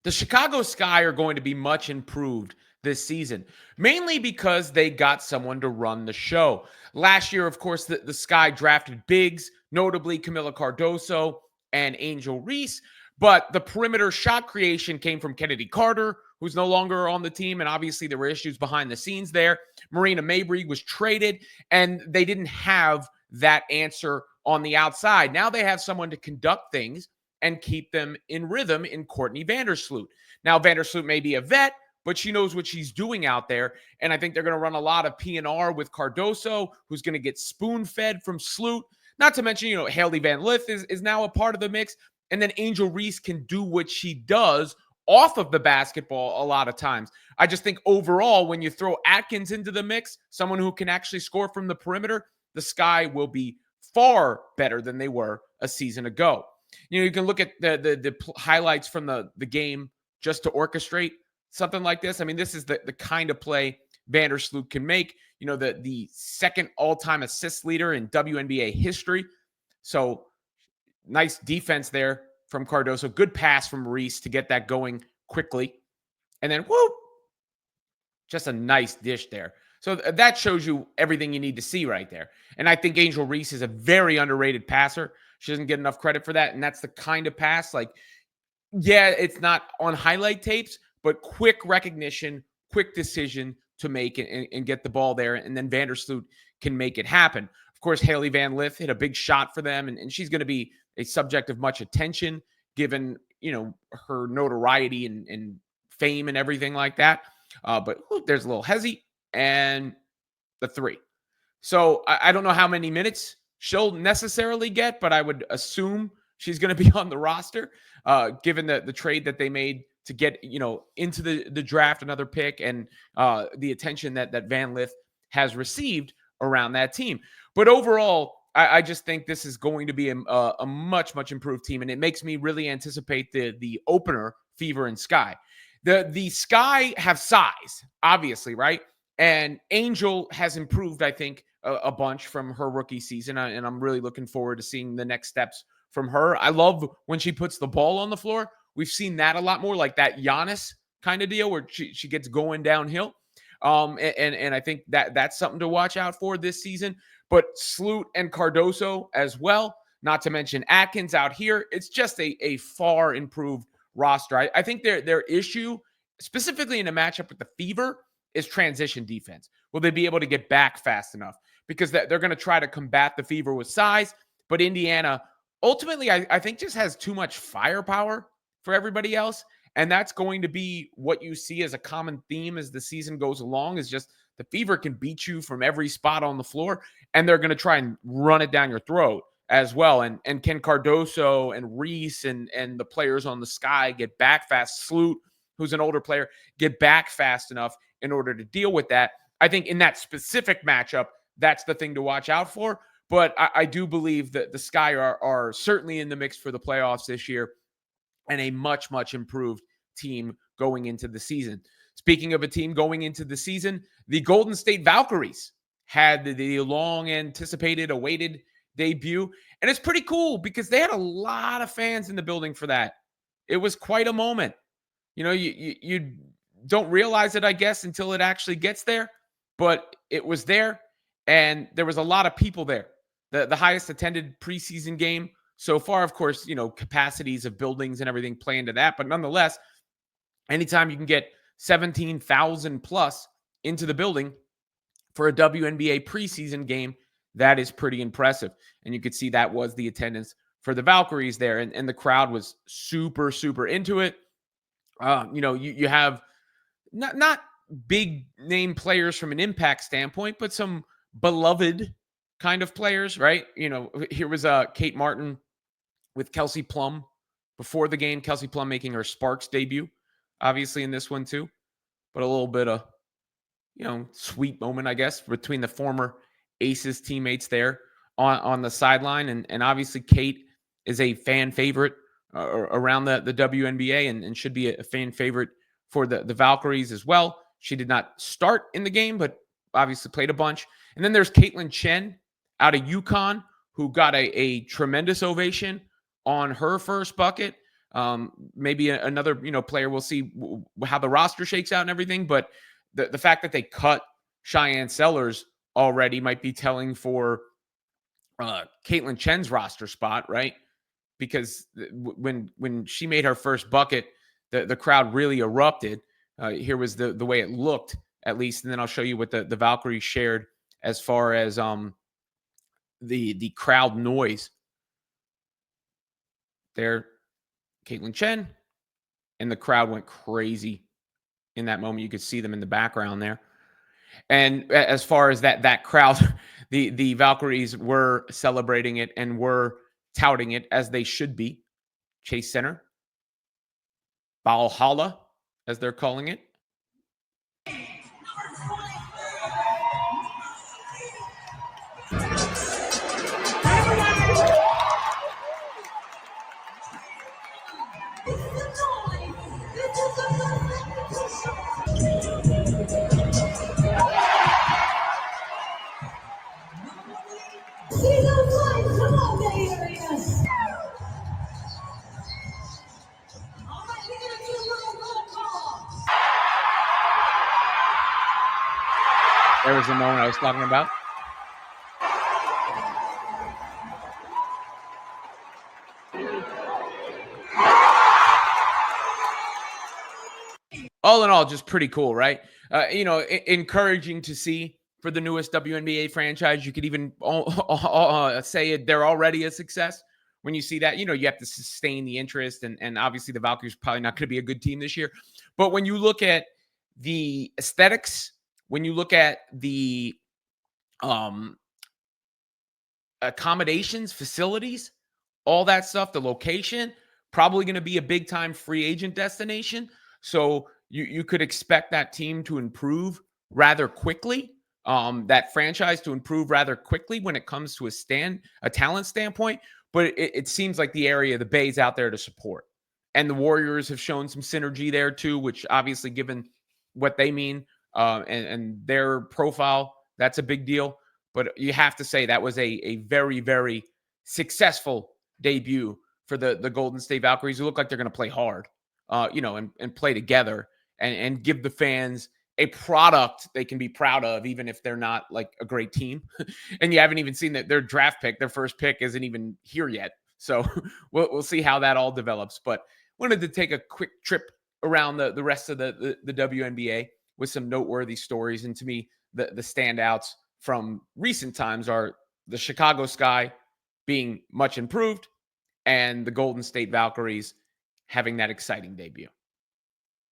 The Chicago Sky are going to be much improved this season, mainly because they got someone to run the show. Last year, of course, the Sky drafted bigs, notably Camila Cardoso and Angel Reese, but the perimeter shot creation came from Kennedy Carter, who's no longer on the team, and obviously there were issues behind the scenes there. Marina Mabrey was traded, and they didn't have that answer on the outside. Now they have someone to conduct things and keep them in rhythm in Courtney Vandersloot. Now, Vandersloot may be a vet, but she knows what she's doing out there. And I think they're going to run a lot of P&R with Cardoso, who's going to get spoon-fed from Sloot. Not to mention, Haley Van Lith is now a part of the mix. And then Angel Reese can do what she does off of the basketball a lot of times. I just think overall, when you throw Atkins into the mix, someone who can actually score from the perimeter, the Sky will be far better than they were a season ago. You can look at the highlights from the game just to orchestrate something like this. I mean, this is the kind of play Vandersloot can make. The second all-time assist leader in WNBA history. So nice defense there from Cardoso. Good pass from Reese to get that going quickly. And then, whoop, just a nice dish there. So that shows you everything you need to see right there. And I think Angel Reese is a very underrated passer. She doesn't get enough credit for that. And that's the kind of pass, it's not on highlight tapes, but quick recognition, quick decision to make and get the ball there. And then Vandersloot can make it happen. Of course, Haley Van Lith hit a big shot for them, and she's going to be a subject of much attention given, her notoriety and fame and everything like that. But there's a little hezzy and the three. So I don't know how many minutes she'll necessarily get, but I would assume she's going to be on the roster, given the trade that they made to get, into the draft, another pick, and the attention that Van Lith has received around that team. But overall, I just think this is going to be a much, much improved team, and it makes me really anticipate the opener, Fever and Sky. The Sky have size, obviously, right? And Angel has improved, I think, a bunch from her rookie season, and I'm really looking forward to seeing the next steps from her. I love when she puts the ball on the floor. We've seen that a lot more, like that Giannis kind of deal where she gets going downhill. And I think that's something to watch out for this season. But Sloot and Cardoso as well, not to mention Atkins out here. It's just a far improved roster. I think their issue, specifically in a matchup with the Fever, is transition defense. Will they be able to get back fast enough? Because they're going to try to combat the Fever with size, but Indiana ultimately, I think, just has too much firepower for everybody else. And that's going to be what you see as a common theme as the season goes along, is just the Fever can beat you from every spot on the floor, and they're going to try and run it down your throat as well. And can Cardoso and Reese and the players on the Sky get back fast? Sloot, who's an older player, get back fast enough in order to deal with that. I think in that specific matchup, that's the thing to watch out for. But I do believe that the Sky are certainly in the mix for the playoffs this year, and a much, much improved team going into the season. Speaking of a team going into the season, the Golden State Valkyries had the long-anticipated, awaited debut. And it's pretty cool because they had a lot of fans in the building for that. It was quite a moment. You don't realize it, I guess, until it actually gets there. But it was there, and there was a lot of people there. The highest attended preseason game so far. Of course, capacities of buildings and everything play into that. But nonetheless, anytime you can get 17,000 plus into the building for a WNBA preseason game, that is pretty impressive. And you could see that was the attendance for the Valkyries there. And the crowd was super, super into it. You have not big name players from an impact standpoint, but some beloved kind of players, right? Here was Kate Martin with Kelsey Plum before the game. Kelsey Plum making her Sparks debut, obviously, in this one too. But a little bit of, sweet moment, I guess, between the former Aces teammates there on the sideline. And obviously Kate is a fan favorite around the WNBA and should be a fan favorite for the Valkyries as well. She did not start in the game, but obviously played a bunch. And then there's Caitlin Chen out of UConn, who got a tremendous ovation on her first bucket. Maybe another player. We'll see how the roster shakes out and everything. But the fact that they cut Cheyenne Sellers already might be telling for Caitlin Chen's roster spot, right? Because when she made her first bucket, the crowd really erupted. Here was the way it looked, at least, and then I'll show you what the Valkyries shared as far as the crowd noise. There, Caitlin Chen, and the crowd went crazy in that moment. You could see them in the background there. And as far as that crowd, the Valkyries were celebrating it and were touting it as they should be. Chase Center, Valhalla, as they're calling it. There was the moment I was talking about. All in all, just pretty cool, right? Encouraging to see for the newest WNBA franchise. You could even say they're already a success when you see that. You have to sustain the interest, and obviously the Valkyries probably not going to be a good team this year. But when you look at the aesthetics, when you look at the accommodations, facilities, all that stuff, the location, probably going to be a big time free agent destination. So you could expect that team to improve rather quickly, that franchise to improve rather quickly when it comes to a talent standpoint. But it seems like the area, the Bay's out there to support. And the Warriors have shown some synergy there too, which obviously, given what they mean and their profile, that's a big deal. But you have to say that was a very, very successful debut for the Golden State Valkyries, who look like they're going to play hard, and play together and give the fans a product they can be proud of, even if they're not like a great team. And you haven't even seen that their draft pick, their first pick, isn't even here yet. So we'll see how that all develops. But wanted to take a quick trip around the rest of the WNBA with some noteworthy stories. And to me, the standouts from recent times are the Chicago Sky being much improved and the Golden State Valkyries having that exciting debut.